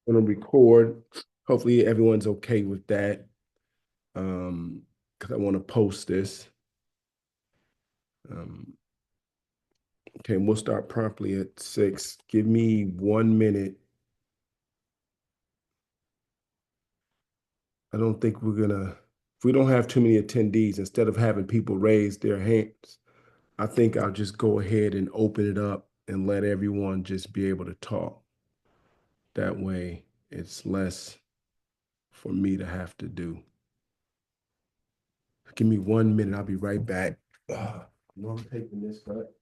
going to record. Hopefully everyone's okay with that. Because I want to post this. Um, okay, we'll start promptly at 6. Give me 1 minute. I don't think if we don't have too many attendees, instead of having people raise their hands, I think I'll just go ahead and open it up and let everyone just be able to talk. That way, it's less for me to have to do. Give me 1 minute. I'll be right back. I'm taking this cut.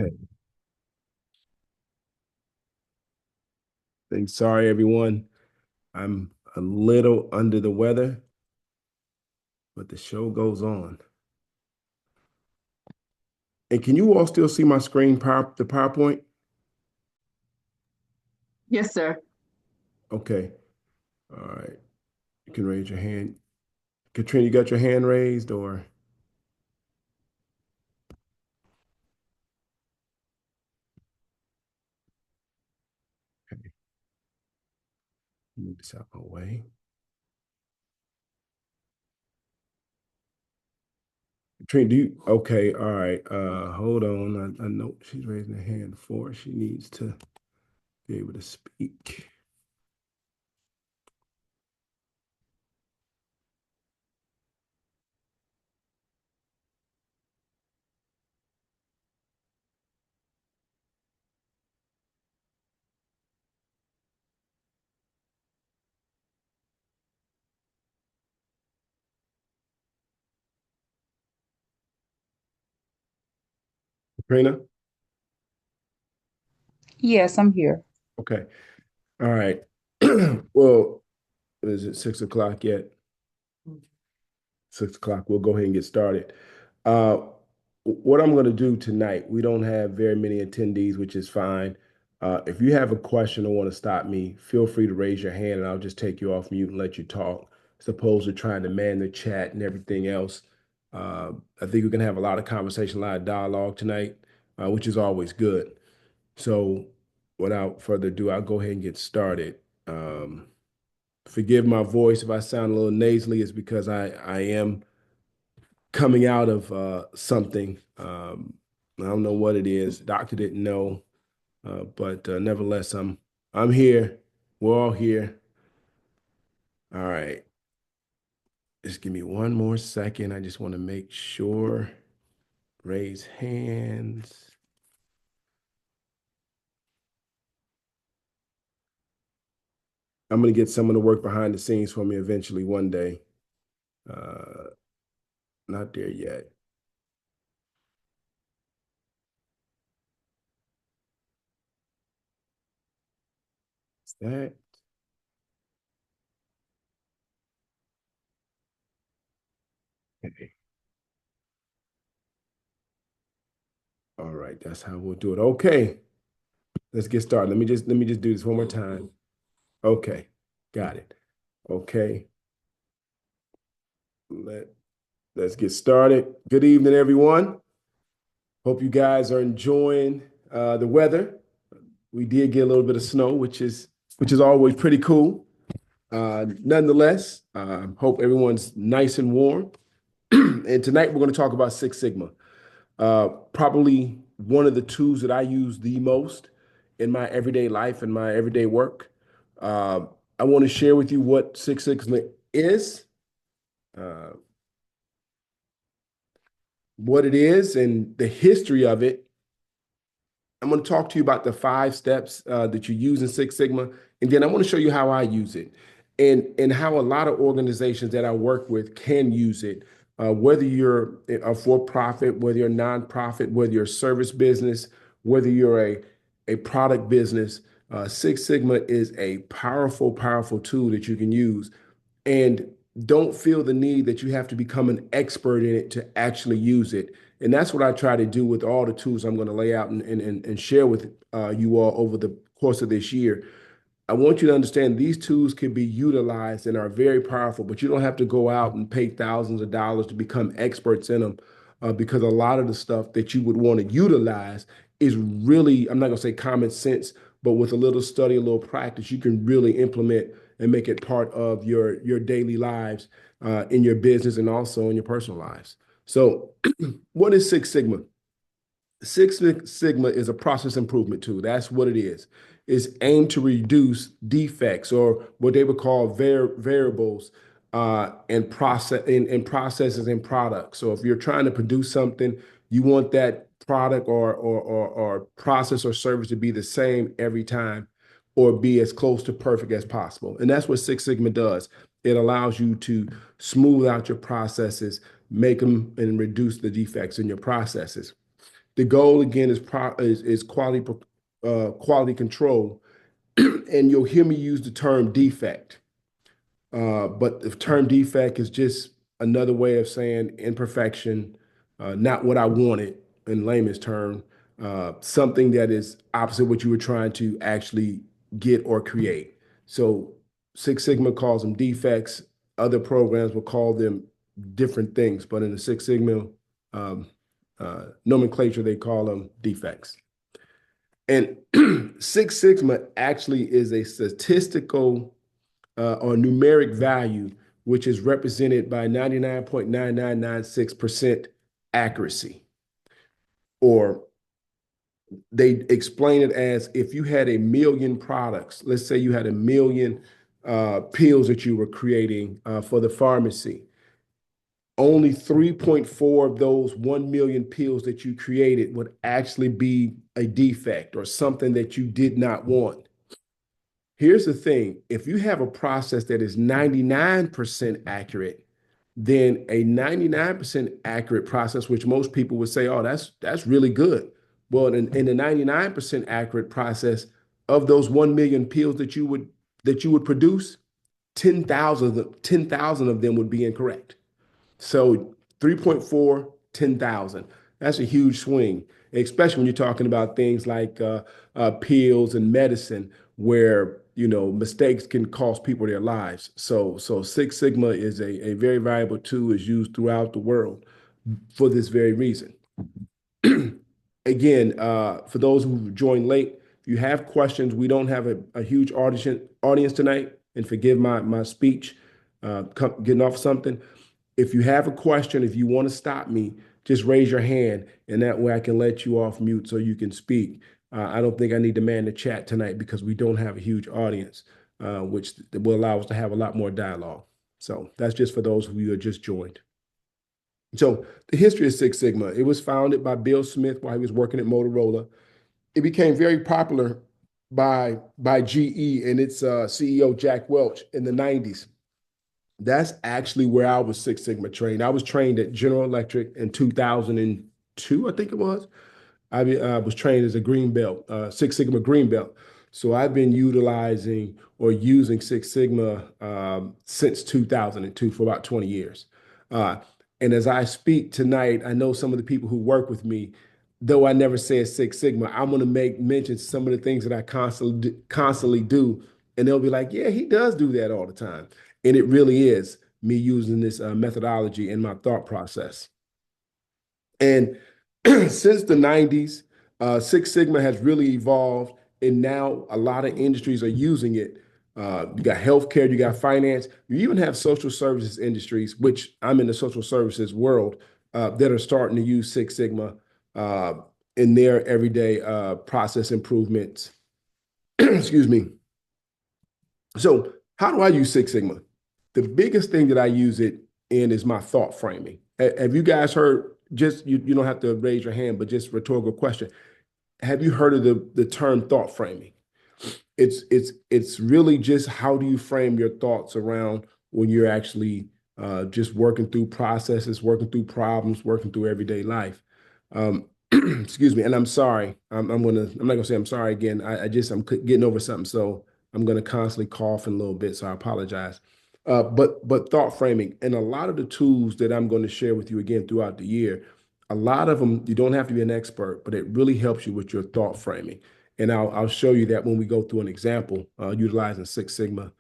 Okay. Sorry, everyone. I'm a little under the weather, but the show goes on. And can you all still see my screen, the PowerPoint? Yes, sir. Okay. All right. You can raise your hand. Katrina, you got your hand raised or? Okay. Move this out my way. Katrina, okay. All right. Hold on. I know she's raising her hand for. She needs to be able to speak. Katrina? Yes, I'm here. Okay. All right. Well, is it 6 o'clock yet? 6 o'clock. We'll go ahead and get started. Uh, what I'm going to do tonight, we don't have very many attendees, which is fine. If you have a question or want to stop me, feel free to raise your hand and I'll just take you off mute and let you talk, as opposed to trying to man the chat and everything else. I think we can have a lot of conversation, a lot of dialogue tonight, which is always good. So without further ado, I'll go ahead and get started. Forgive my voice if I sound a little nasally, it's because I am coming out of something. I don't know what it is. Doctor didn't know, but nevertheless, I'm here. We're all here. All right. Just give me one more second. I just want to make sure. Raise hands. I'm gonna get someone to work behind the scenes for me eventually one day. Uh, Not there yet. Is that okay? All right, that's how we'll do it. Okay, let's get started. Let me just do this one more time. Okay, got it. Okay, let let's get started. Good evening, everyone. Hope you guys are enjoying the weather. We did get a little bit of snow, which is always pretty cool. Nonetheless, hope everyone's nice and warm. And tonight we're going to talk about Six Sigma. Probably one of the tools that I use the most in my everyday life and my everyday work. Uh, I want to share with you what Six Sigma is, uh, what it is, and the history of it. I'm going to talk to you about the 5 steps that you use in Six Sigma, and then I want to show you how I use it. and how a lot of organizations that I work with can use it. Whether you're a for-profit, whether you're a nonprofit, whether you're a service business, whether you're a product business, Six Sigma is a powerful, powerful tool that you can use. And don't feel the need that you have to become an expert in it to actually use it. And that's what I try to do with all the tools I'm going to lay out and share with you all over the course of this year. I want you to understand these tools can be utilized and are very powerful, but you don't have to go out and pay thousands of dollars to become experts in them, because a lot of the stuff that you would want to utilize is really, I'm not going to say common sense, but with a little study, a little practice, you can really implement and make it part of your daily lives, in your business and also in your personal lives. So, what is Six Sigma? Six Sigma is a process improvement tool. That's what it is. It's aimed to reduce defects or what they would call variables, and processes and products. So if you're trying to produce something, you want that product or process or service to be the same every time or be as close to perfect as possible. And that's what Six Sigma does. It allows you to smooth out your processes, make them and reduce the defects in your processes. The goal again is quality control, and you'll hear me use the term defect. But the term defect is just another way of saying imperfection, not what I wanted in layman's term, something that is opposite what you were trying to actually get or create. So Six Sigma calls them defects. Other programs will call them different things, but in the Six Sigma um, nomenclature, they call them defects. And Six Sigma actually is a statistical or numeric value, which is represented by 99.9996% accuracy. Or they explain it as if you had a million products, let's say you had a million pills that you were creating for the pharmacy, only 3.4 of those 1 million pills that you created would actually be a defect or something that you did not want. Here's the thing, if you have a process that is 99% accurate, then a 99% accurate process, which most people would say, oh, that's really good. Well, in the 99% accurate process of those 1 million pills that you would produce, 10,000 of them would be incorrect. So 3.4, 10,000. That's a huge swing, especially when you're talking about things like pills and medicine, where mistakes can cost people their lives. So Six Sigma is a very valuable tool, is used throughout the world for this very reason. Again, for those who joined late, if you have questions, we don't have a huge audience tonight, and forgive my speech, getting off something. If you have a question, if you want to stop me, just raise your hand, and that way I can let you off mute so you can speak. I don't think I need to man the chat tonight because we don't have a huge audience, which will allow us to have a lot more dialogue. So that's just for those who have just joined. So the history of Six Sigma, it was founded by Bill Smith while he was working at Motorola. It became very popular by GE and its CEO, Jack Welch, in the 90s. That's actually where I was Six Sigma trained. I was trained at General Electric in 2002, I think it was. I was trained as a green belt, Six Sigma green belt. So I've been utilizing or using Six Sigma since 2002 for about 20 years. Uh, and as I speak tonight, I know some of the people who work with me, though I never say Six Sigma, I'm going to make mention some of the things that I constantly do. And they'll be like, yeah, he does do that all the time. And it really is me using this methodology in my thought process. And since the 90s, Six Sigma has really evolved, and now a lot of industries are using it. You got healthcare, you got finance, you even have social services industries, which I'm in the social services world, that are starting to use Six Sigma uh, in their everyday process improvements. Excuse me. So, how do I use Six Sigma? The biggest thing that I use it in is my thought framing. Have you guys heard, just you don't have to raise your hand, but just rhetorical question. Have you heard of the term thought framing? it's really just how do you frame your thoughts around when you're actually just working through processes, working through problems, working through everyday life. Excuse me, and I'm sorry. I'm not gonna say I'm sorry again. I'm getting over something, so I'm gonna constantly cough in a little bit. So I apologize. But thought framing and a lot of the tools that I'm going to share with you again throughout the year, a lot of them you don't have to be an expert, but it really helps you with your thought framing. And I'll show you that when we go through an example utilizing Six Sigma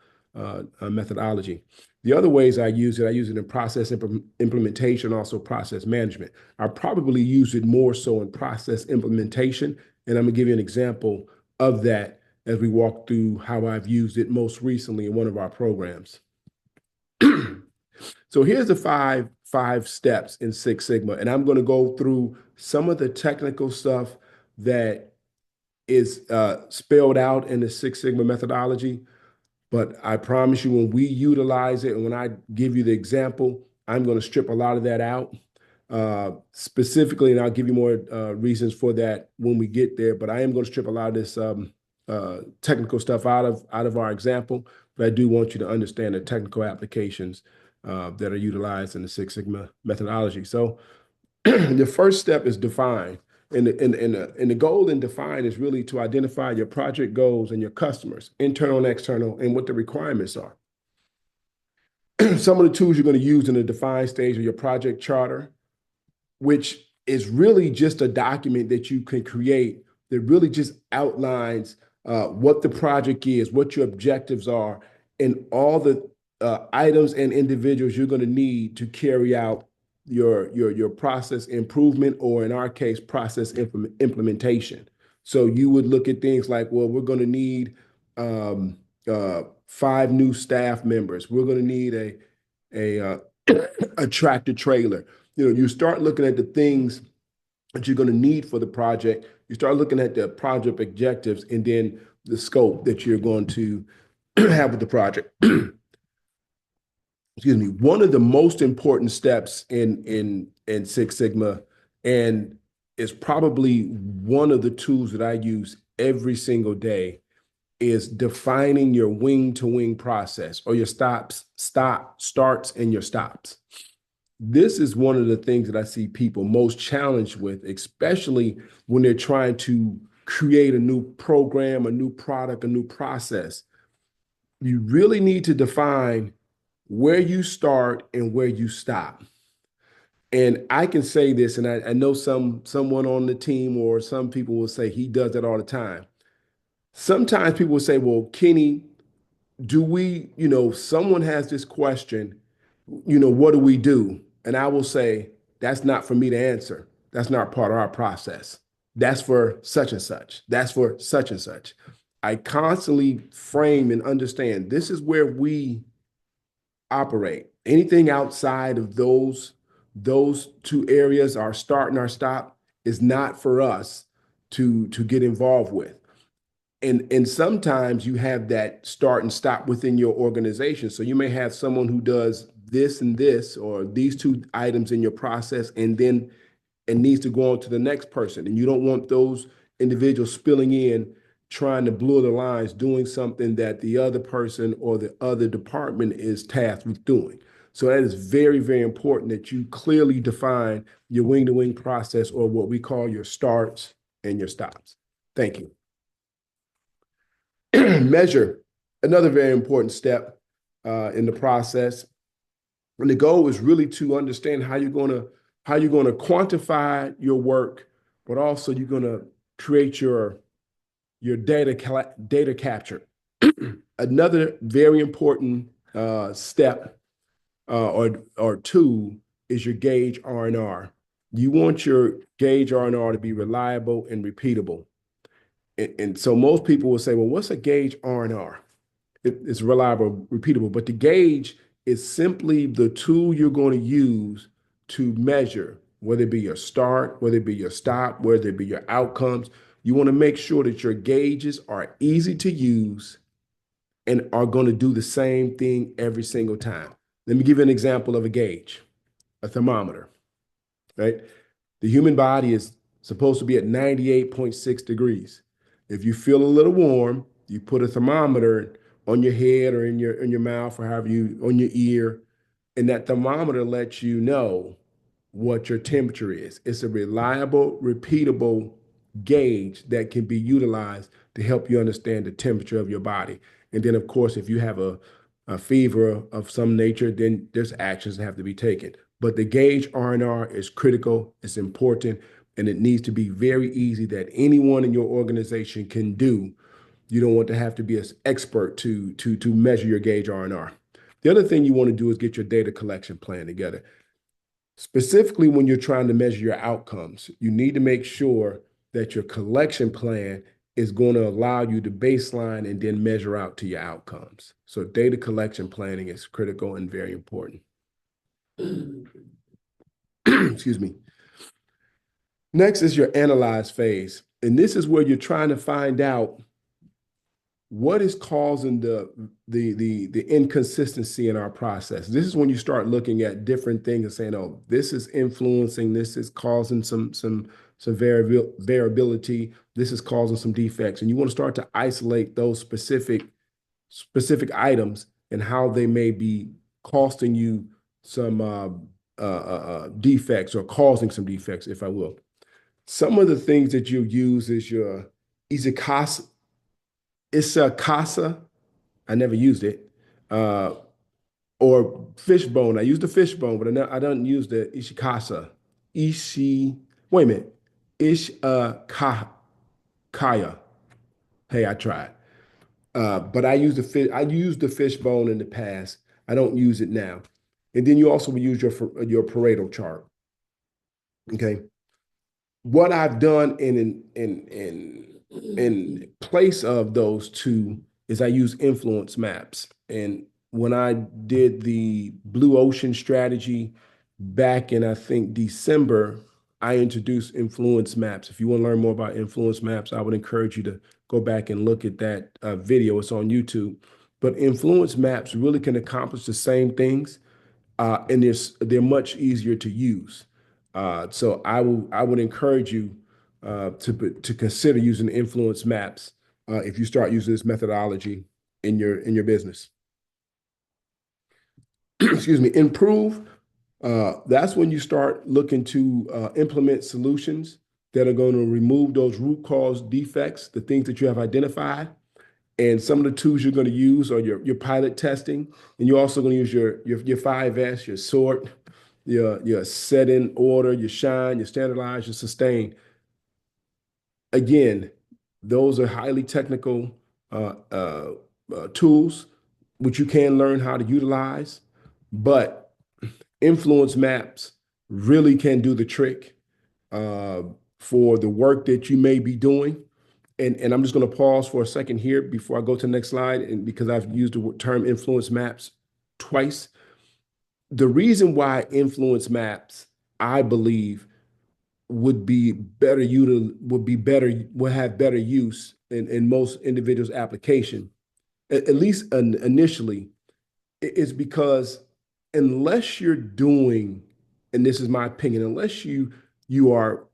methodology. The other ways I use it in process implementation, also process management. I probably use it more so in process implementation, and I'm gonna give you an example of that as we walk through how I've used it most recently in one of our programs. So here's the five steps in Six Sigma, and I'm going to go through some of the technical stuff that is spelled out in the Six Sigma methodology. But I promise you, when we utilize it and when I give you the example, I'm going to strip a lot of that out specifically, and I'll give you more reasons for that when we get there. But I am going to strip a lot of this technical stuff out of our example. But I do want you to understand the technical applications that are utilized in the Six Sigma methodology. So the first step is define. And the goal in define is really to identify your project goals and your customers, internal and external, and what the requirements are. Some of the tools you're going to use in the define stage are your project charter, which is really just a document that you can create that really just outlines what the project is, what your objectives are, and all the items and individuals you're going to need to carry out your process improvement, or in our case, process implementation. So you would look at things like, well, we're going to need um, 5 new staff members. We're going to need a a tractor trailer. You start looking at the things that you're going to need for the project. You start looking at the project objectives and then the scope that you're going to have with the project. Excuse me. One of the most important steps in Six Sigma, and is probably one of the tools that I use every single day, is defining your wing to wing process, or your starts and your stops. This is one of the things that I see people most challenged with, especially when they're trying to create a new program, a new product, a new process. You really need to define where you start and where you stop. And I can say this, and I know someone on the team or some people will say he does that all the time. Sometimes people will say, well, Kenny, do we, someone has this question, what do we do? And I will say, that's not for me to answer. That's not part of our process. That's for such and such. That's for such and such. I constantly frame and understand this is where we operate. Anything outside of those two areas, our start and our stop, is not for us to get involved with. And sometimes you have that start and stop within your organization. So you may have someone who does this and this, or these 2 items in your process, and then it needs to go on to the next person. And you don't want those individuals spilling in, trying to blur the lines, doing something that the other person or the other department is tasked with doing. So that is very, very important that you clearly define your wing to wing process, or what we call your starts and your stops. Thank you. Measure, another very important step in the process. And the goal is really to understand how you're gonna quantify your work, but also you're gonna create your data capture. Another very important step or tool is your gauge R&R. You want your gauge R&R to be reliable and repeatable. And so most people will say, well, what's a gauge R&R? It's reliable, repeatable, but the gauge is simply the tool you're going to use to measure, whether it be your start, whether it be your stop, whether it be your outcomes. You want to make sure that your gauges are easy to use and are going to do the same thing every single time. Let me give you an example of a gauge, a thermometer, right? The human body is supposed to be at 98.6 degrees. If you feel a little warm, You put a thermometer on your head or in your mouth or however you on your ear, and that thermometer lets you know what your temperature is. It's a reliable, repeatable gauge that can be utilized to help you understand the temperature of your body. And then, of course, if you have a fever of some nature, then there's actions that have to be taken. But the gauge R&R is critical, it's important, and it needs to be very easy that anyone in your organization can do. You don't want to have to be an expert to measure your gauge R&R. The other thing you want to do is get your data collection plan together. Specifically, when you're trying to measure your outcomes, you need to make sure that your collection plan is going to allow you to baseline and then measure out to your outcomes. So data collection planning is critical and very important. Excuse me. Next is your analyze phase. And this is where you're trying to find out what is causing the inconsistency in our process. This is when you start looking at different things and saying, oh, this is influencing, this is causing some variability, this is causing some defects. And you want to start to isolate those specific items and how they may be costing you some defects or causing some defects, if I will. Some of the things that you use is your Izakasa. It's a casa. I never used it. Uh, or fishbone. I used the fishbone, but I don't use the ishikasa. Ishi. Wait a minute. Ish kaya. Hey, I tried. But I used the fish. I used the fishbone in the past. I don't use it now. And then you also will use your Pareto chart. Okay. What I've done in place of those two is I use influence maps. And when I did the blue ocean strategy back in I think December, I introduced influence maps. If you want to learn more about influence maps, I would encourage you to go back and look at that video. It's on YouTube. But influence maps really can accomplish the same things, and they're much easier to use. So I would encourage you to consider using influence maps if you start using this methodology in your business. Excuse me. Improve. That's when you start looking to implement solutions that are going to remove those root cause defects, the things that you have identified. And some of the tools you're going to use are your pilot testing, and you're also going to use your 5S, your sort, your set in order, your shine, your standardize, your sustain. Again, those are highly technical tools which you can learn how to utilize, but influence maps really can do the trick uh, for the work that you may be doing. And I'm just going to pause for a second here before I go to the next slide, and because I've used the term influence maps twice. The reason why influence maps, I believe, would have better use in most individuals' application, at least initially, is because unless you're doing, and this is my opinion, unless you are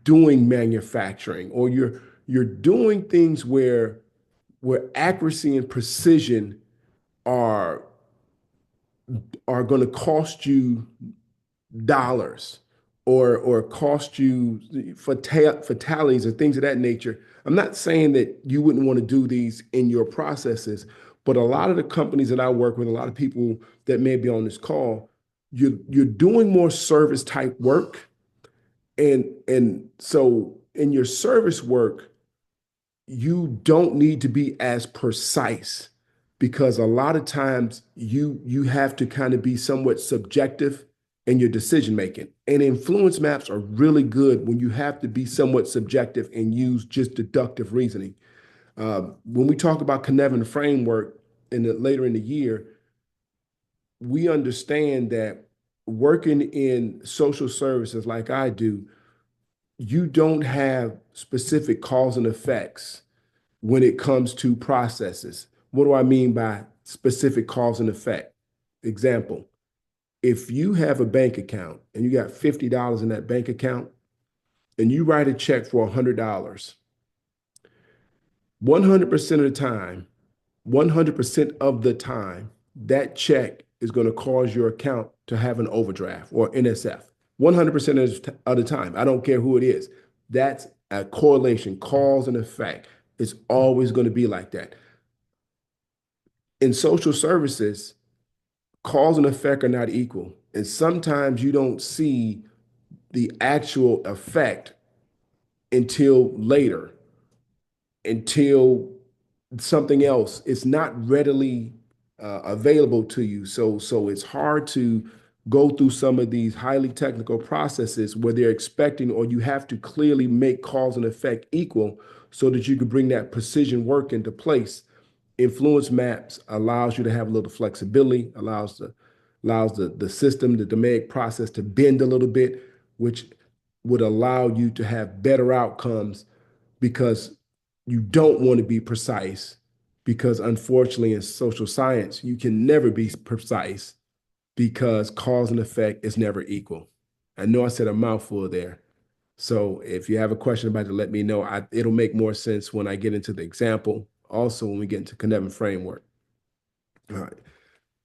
doing manufacturing or you're doing things where accuracy and precision are are going to cost you dollars or cost you fatalities or things of that nature. I'm not saying that you wouldn't want to do these in your processes, but a lot of the companies that I work with, a lot of people that may be on this call, you're doing more service type work. And so in your service work, you don't need to be as precise because a lot of times you have to kind of be somewhat subjective in your decision making. And influence maps are really good when you have to be somewhat subjective and use just deductive reasoning. When we talk about Cynefin framework later in the year, we understand that working in social services like I do, you don't have specific cause and effects when it comes to processes. What do I mean by specific cause and effect? Example, if you have a bank account and you got $50 in that bank account and you write a check for $100, 100% of the time, 100% of the time, that check is going to cause your account to have an overdraft or NSF. 100% of the time. I don't care who it is. That's a correlation, cause and effect. It's always going to be like that. In social services, cause and effect are not equal. And sometimes you don't see the actual effect until later, until something else. It's not readily available to you. So it's hard to go through some of these highly technical processes where they're expecting, or you have to clearly make cause and effect equal so that you can bring that precision work into place. Influence maps allows you to have a little flexibility, allows the system, the domain process to bend a little bit, which would allow you to have better outcomes because you don't want to be precise. Because unfortunately, in social science, you can never be precise because cause and effect is never equal. I know I said a mouthful there. So if you have a question about it, let me know. It'll make more sense when I get into the example. Also, when we get into Connect framework. All right.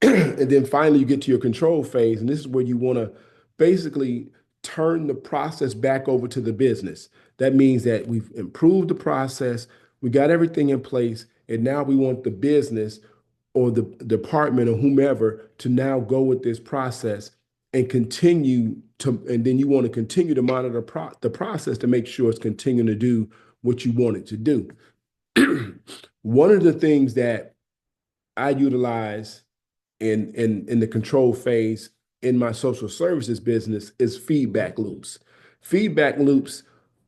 And then finally, you get to your control phase. And this is where you want to basically turn the process back over to the business. That means that we've improved the process, we got everything in place, and now we want the business or the department or whomever to now go with this process and continue to, and then you want to continue to monitor the process to make sure it's continuing to do what you want it to do. One of the things that I utilize in the control phase in my social services business is feedback loops. Feedback loops,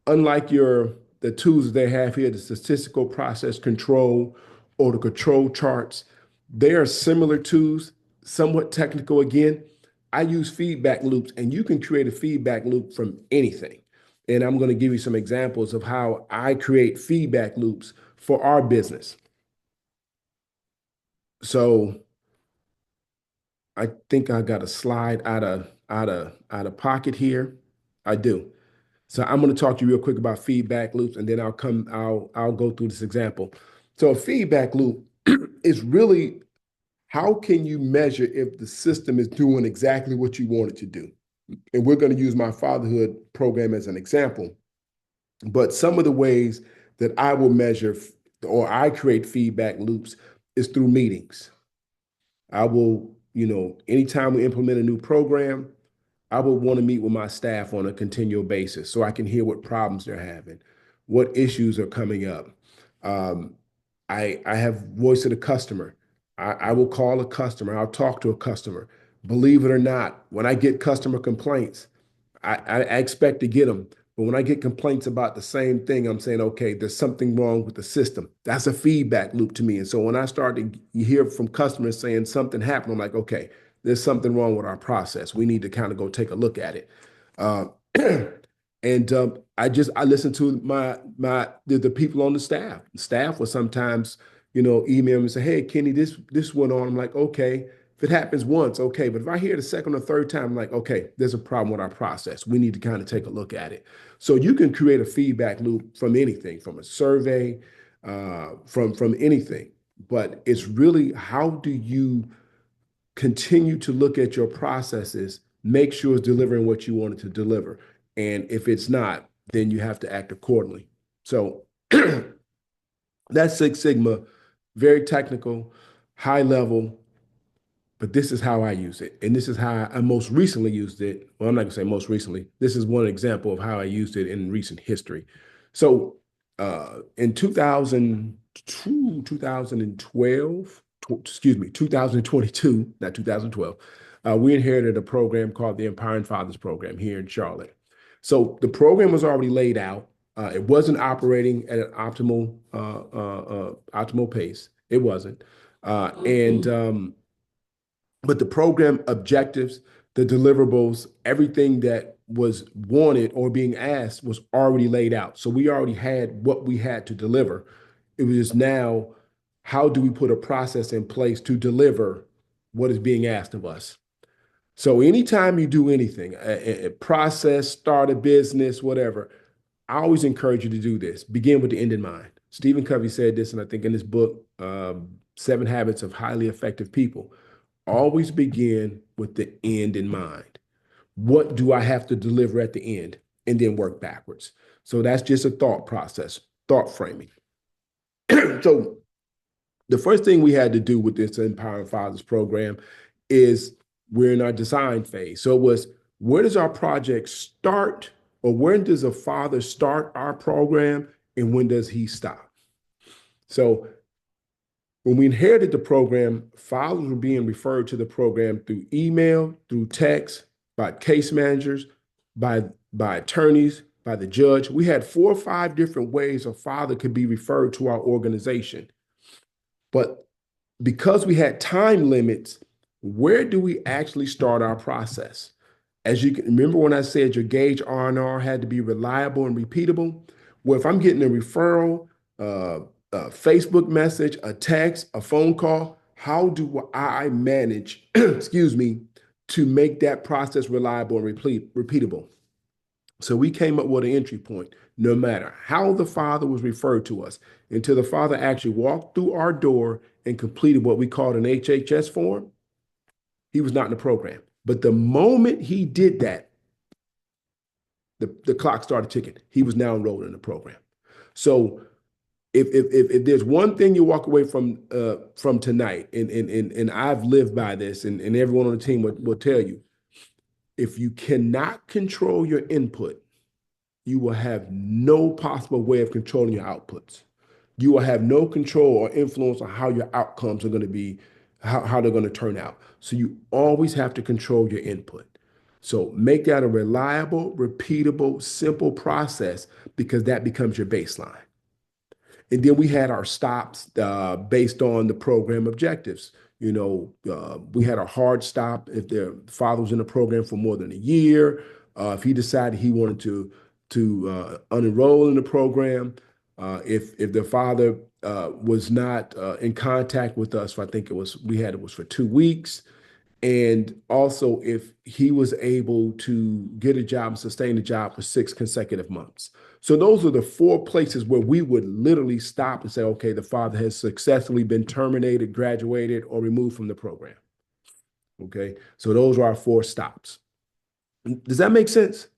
unlike the tools they have here, the statistical process control or the control charts, they are similar tools, somewhat technical again. I use feedback loops, and you can create a feedback loop from anything. And I'm going to give you some examples of how I create feedback loops for our business. So I think I got a slide out of pocket here. I do. So I'm going to talk to you real quick about feedback loops, and then I'll go through this example. So a feedback loop is really how can you measure if the system is doing exactly what you want it to do? And we're going to use my fatherhood program as an example. But some of the ways that I will measure or I create feedback loops is through meetings. I will, anytime we implement a new program, I would want to meet with my staff on a continual basis so I can hear what problems they're having, what issues are coming up. Um, I have voice of the customer. I will call a customer. I'll talk to a customer. Believe it or not, when I get customer complaints, I expect to get them. But when I get complaints about the same thing, I'm saying, okay, there's something wrong with the system. That's a feedback loop to me. And so when I start to hear from customers saying something happened, I'm like, okay, there's something wrong with our process. We need to kind of go take a look at it. Uh, and I listen to the people on the staff. The staff will sometimes, email me and say, hey, Kenny, this went on. I'm like, okay. If it happens once, okay. But if I hear it a second or third time, I'm like, okay, there's a problem with our process. We need to kind of take a look at it. So you can create a feedback loop from anything, from a survey, from anything. But it's really how do you continue to look at your processes, make sure it's delivering what you want it to deliver. And if it's not, then you have to act accordingly. So that's Six Sigma, very technical, high level, but this is how I use it. And this is how I most recently used it. Well, I'm not gonna say most recently. This is one example of how I used it in recent history. So in 2002, 2012, excuse me, 2022, not 2012, we inherited a program called the Empowering Fathers Program here in Charlotte. So the program was already laid out. It wasn't operating at an optimal pace. It wasn't. And but the program objectives, the deliverables, everything that was wanted or being asked was already laid out. So we already had what we had to deliver. It was just now, how do we put a process in place to deliver what is being asked of us? So anytime you do anything, a process, start a business, whatever, I always encourage you to do this. Begin with the end in mind. Stephen Covey said this, and I think in his book, Seven Habits of Highly Effective People, always begin with the end in mind. What do I have to deliver at the end? And then work backwards. So that's just a thought process, thought framing. So the first thing we had to do with this Empowering Fathers program is we're in our design phase. So it was, where does our project start, or when does a father start our program, and when does he stop? So when we inherited the program, fathers were being referred to the program through email, through text, by case managers, by attorneys, by the judge. We had 4 or 5 different ways a father could be referred to our organization. But because we had time limits, where do we actually start our process? As you can remember when I said your gauge R&R had to be reliable and repeatable? Well, if I'm getting a referral, a Facebook message, a text, a phone call, how do I manage, excuse me, to make that process reliable and repeatable? So we came up with an entry point. No matter how the father was referred to us, until the father actually walked through our door and completed what we called an HHS form, he was not in the program. But the moment he did that, the clock started ticking. He was now enrolled in the program. So if there's one thing you walk away from tonight, and I've lived by this, and everyone on the team will tell you, if you cannot control your input, you will have no possible way of controlling your outputs. You will have no control or influence on how your outcomes are going to be, how they're going to turn out. So you always have to control your input. So make that a reliable, repeatable, simple process, because that becomes your baseline. And then we had our stops based on the program objectives. We had a hard stop if their father was in the program for more than a year. If he decided he wanted to unenroll in the program, if the father was not in contact with us, I think it was for 2 weeks, and also if he was able to get a job and sustain a job for 6 consecutive months. So those are the 4 places where we would literally stop and say, okay, the father has successfully been terminated, graduated, or removed from the program. Okay, so those are our 4 stops. Does that make sense?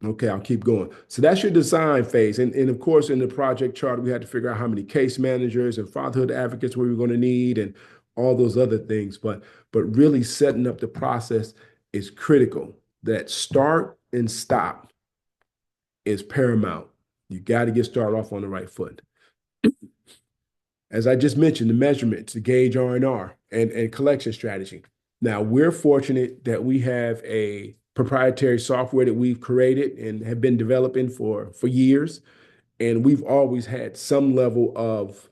Okay, I'll keep going. So that's your design phase. And of course, in the project chart, we had to figure out how many case managers and fatherhood advocates we were going to need and all those other things. But really setting up the process is critical. That start and stop is paramount. You got to get started off on the right foot. As I just mentioned, the measurements, the gauge R&R, and collection strategy. Now, we're fortunate that we have a proprietary software that we've created and have been developing for years. And we've always had some level of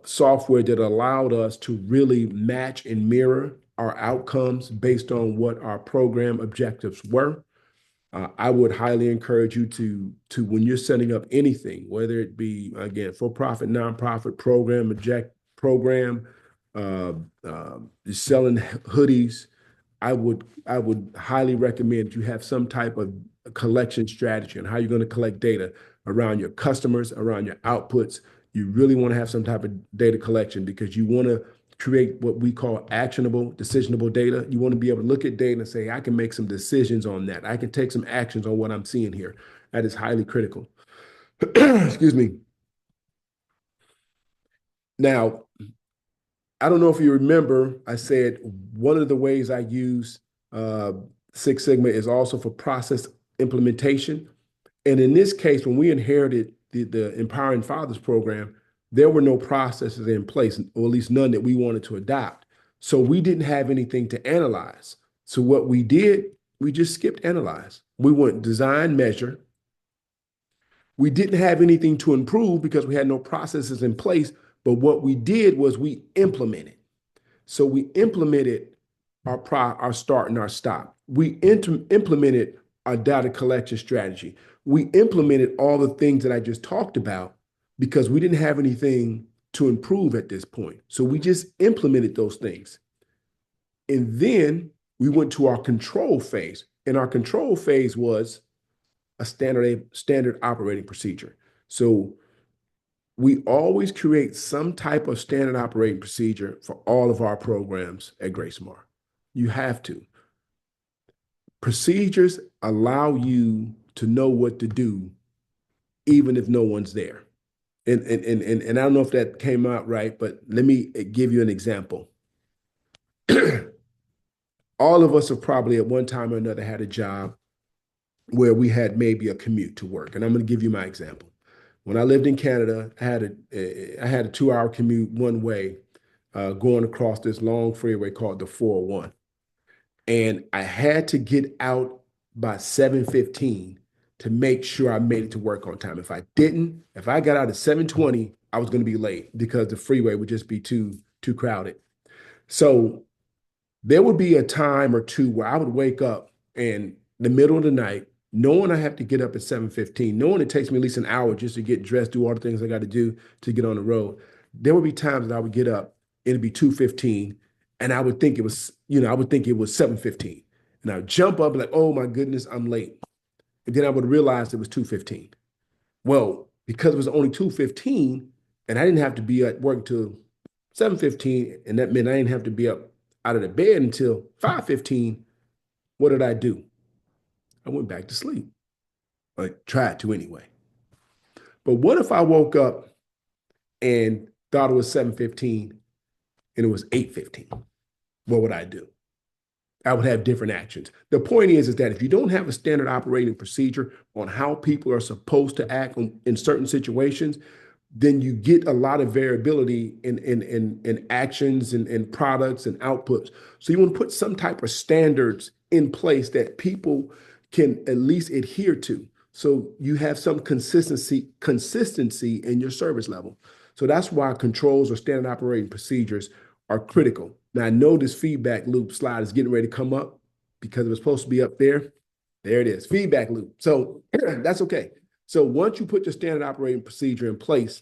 software that allowed us to really match and mirror our outcomes based on what our program objectives were. I would highly encourage you to when you're setting up anything, whether it be again for-profit, nonprofit program, program, uh, selling hoodies. I would highly recommend you have some type of collection strategy on how you're going to collect data around your customers, around your outputs. You really want to have some type of data collection because you want to create what we call actionable, decisionable data. You want to be able to look at data and say, I can make some decisions on that. I can take some actions on what I'm seeing here. That is highly critical. Excuse me. Now, I don't know if you remember, I said one of the ways I use uh, Six Sigma is also for process implementation. And in this case, when we inherited the Empowering Fathers program, there were no processes in place, or at least none that we wanted to adopt. So we didn't have anything to analyze. So what we did, we just skipped analyze. We went design, measure. We didn't have anything to improve because we had no processes in place. But what we did was we implemented. So we implemented our start and our stop. We implemented our data collection strategy. We implemented all the things that I just talked about because we didn't have anything to improve at this point. So we just implemented those things. And then we went to our control phase. And our control phase was a standard operating procedure. So we always create some type of standard operating procedure for all of our programs at Gracemar. You have to. Procedures allow you to know what to do even if no one's there. And I don't know if that came out right, but let me give you an example. All of us have probably at one time or another had a job where we had maybe a commute to work. And I'm going to give you my example. When I lived in Canada, I had a 2 hour commute one way, going across this long freeway called the 401. And I had to get out by 7:15 to make sure I made it to work on time. If I didn't, if I got out at 7:20, I was going to be late because the freeway would just be too crowded. So there would be a time or two where I would wake up in the middle of the night, knowing I have to get up at 7:15, knowing it takes me at least an hour just to get dressed, do all the things I got to do to get on the road. There would be times that I would get up, it'd be 2:15, and I would think it was, I would think it was 7:15. And I would jump up like, oh my goodness, I'm late. And then I would realize it was 2:15. Well, because it was only 2:15, and I didn't have to be at work until 7:15, and that meant I didn't have to be up out of the bed until 5:15. What did I do? I went back to sleep. I tried to anyway. But what if I woke up and thought it was 7:15 and it was 8:15? What would I do? I would have different actions. The point is that if you don't have a standard operating procedure on how people are supposed to act in certain situations, then you get a lot of variability in actions and products and outputs. So you want to put some type of standards in place that people can at least adhere to. So you have some consistency in your service level. So that's why controls or standard operating procedures are critical. Now I know this feedback loop slide is getting ready to come up because it was supposed to be up there. There it is, feedback loop. So that's okay. So once you put your standard operating procedure in place,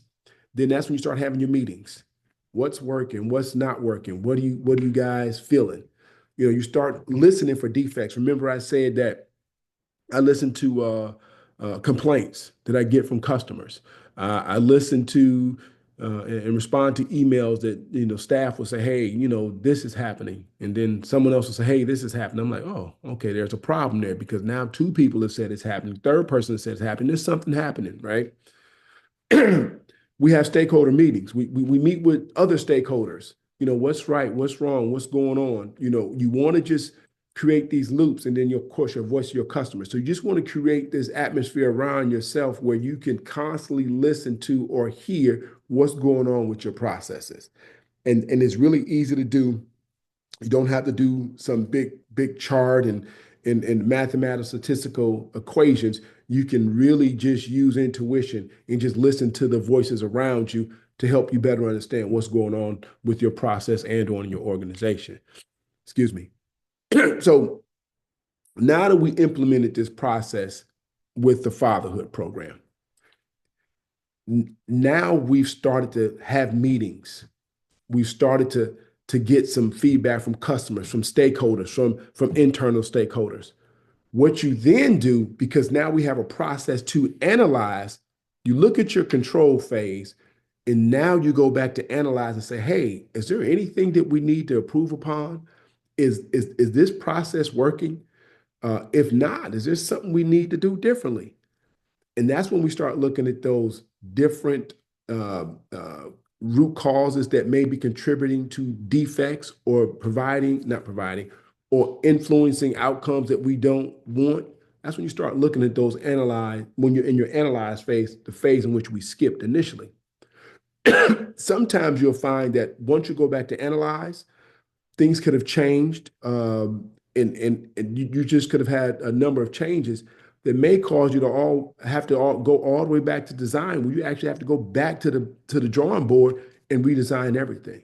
then that's when you start having your meetings. What's working? What's not working? What are you guys feeling? You start listening for defects. Remember, I said that I listen to complaints that I get from customers. I listen to and respond to emails that staff will say, "Hey, this is happening," and then someone else will say, "Hey, this is happening." I'm like, "Oh, okay, there's a problem there because now two people have said it's happening. Third person said it's happening. There's something happening, right?" We have stakeholder meetings. We meet with other stakeholders. What's right, what's wrong, what's going on. You want to just create these loops, and then of course your voice to your customers. So you just want to create this atmosphere around yourself where you can constantly listen to or hear what's going on with your processes. And it's really easy to do. You don't have to do some big chart and mathematical statistical equations. You can really just use intuition and just listen to the voices around you to help you better understand what's going on with your process and on your organization. Excuse me. So now that we implemented this process with the fatherhood program, now we've started to have meetings. We've started to get some feedback from customers, from stakeholders, from internal stakeholders. What you then do, because now we have a process to analyze, you look at your control phase, and now you go back to analyze and say, hey, is there anything that we need to improve upon? Is this process working? If not, is there something we need to do differently? And that's when we start looking at those different uh, uh, root causes that may be contributing to defects or not providing, or influencing outcomes that we don't want. That's when you start looking at those when you're in your analyze phase, the phase in which we skipped initially. Sometimes you'll find that once you go back to analyze, things could have changed, and you just could have had a number of changes that may cause you to go all the way back to design, where you actually have to go back to the drawing board and redesign everything.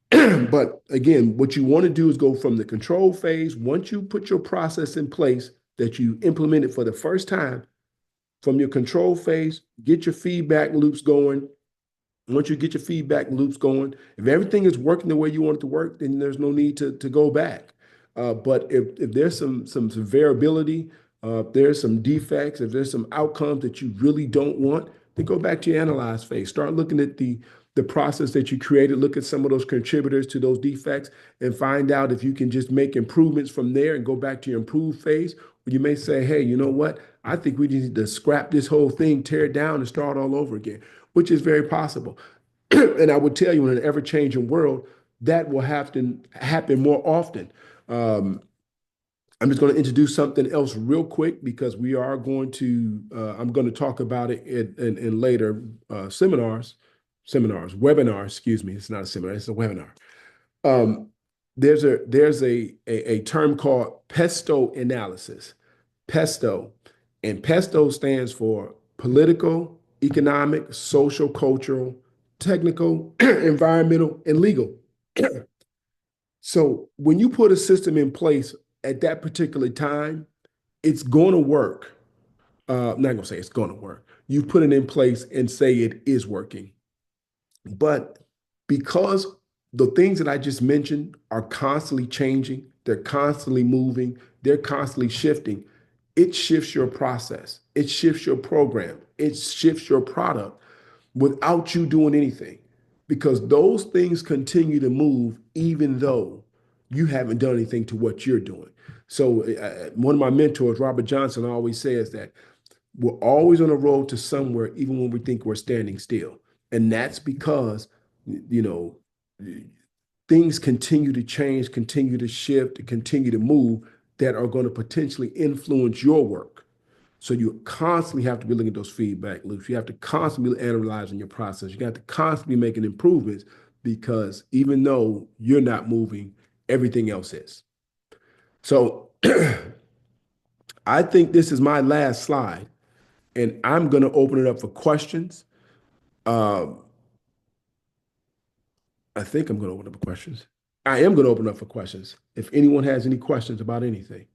But again, what you want to do is go from the control phase. Once you put your process in place that you implemented for the first time, from your control phase, get your feedback loops going. Once you get your feedback loops going, if everything is working the way you want it to work, then there's no need to go back. But if there's some variability, If there's some defects, if there's some outcomes that you really don't want, then go back to your analyze phase. Start looking at the process that you created. Look at some of those contributors to those defects and find out if you can just make improvements from there and go back to your improved phase. Or you may say, hey, you know what? I think we need to scrap this whole thing, tear it down, and start all over again, which is very possible. And I would tell you, in an ever-changing world, that will have to happen more often. Um, I'm just going to introduce something else real quick because we are going to, I'm going to talk about it in later webinars, excuse me. It's not a seminar, it's a webinar. Um, there's a term called pesto analysis. Pesto. And pesto stands for political, economic, social, cultural, technical, environmental, and legal. So when you put a system in place at that particular time, it's going to work. I'm not going to say it's going to work. You put it in place and say it is working. But because the things that I just mentioned are constantly changing, they're constantly moving, they're constantly shifting, it shifts your process, it shifts your program, it shifts your product without you doing anything because those things continue to move even though you haven't done anything to what you're doing. So, one of my mentors, Robert Johnson, always says that we're always on a road to somewhere, even when we think we're standing still. And that's because, you know, things continue to change, continue to shift, continue to move that are going to potentially influence your work. So you constantly have to be looking at those feedback loops. You have to constantly be analyzing your process. You have to constantly be making improvements because even though you're not moving, everything else is. So I think this is my last slide, and I'm going to open it up for questions. Um, I think I'm going to open up for questions. I am going to open up for questions. If anyone has any questions about anything.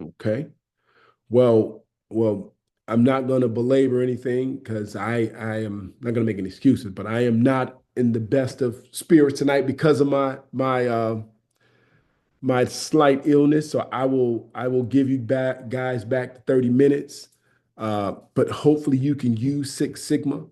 Okay. Well, I'm not going to belabor anything because I am not going to make any excuses, but I am not in the best of spirits tonight because of my slight illness. So I will give you back guys back to 30 minutes. But hopefully you can use Six Sigma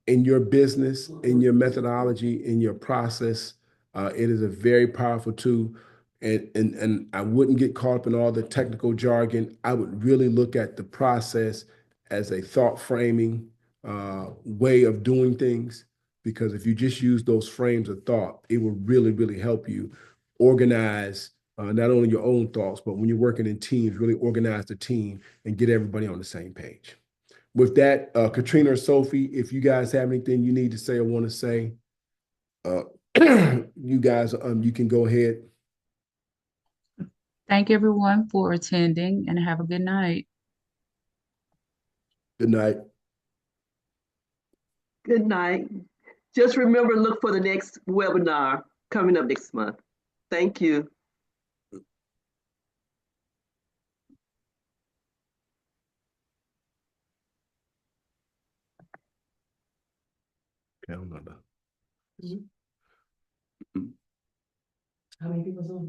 in your business, in your methodology, in your process. It is a very powerful tool. And I wouldn't get caught up in all the technical jargon. I would really look at the process as a thought framing way of doing things. Because if you just use those frames of thought, it will really, really help you organize not only your own thoughts, but when you're working in teams, really organize the team and get everybody on the same page. With that, Katrina or Sophie, if you guys have anything you need to say or want to say, uh, you guys, you can go ahead. Thank everyone for attending and have a good night. Good night. Good night. Just remember, look for the next webinar coming up next month. Thank you. Okay, I'm not done. How many people Zoom?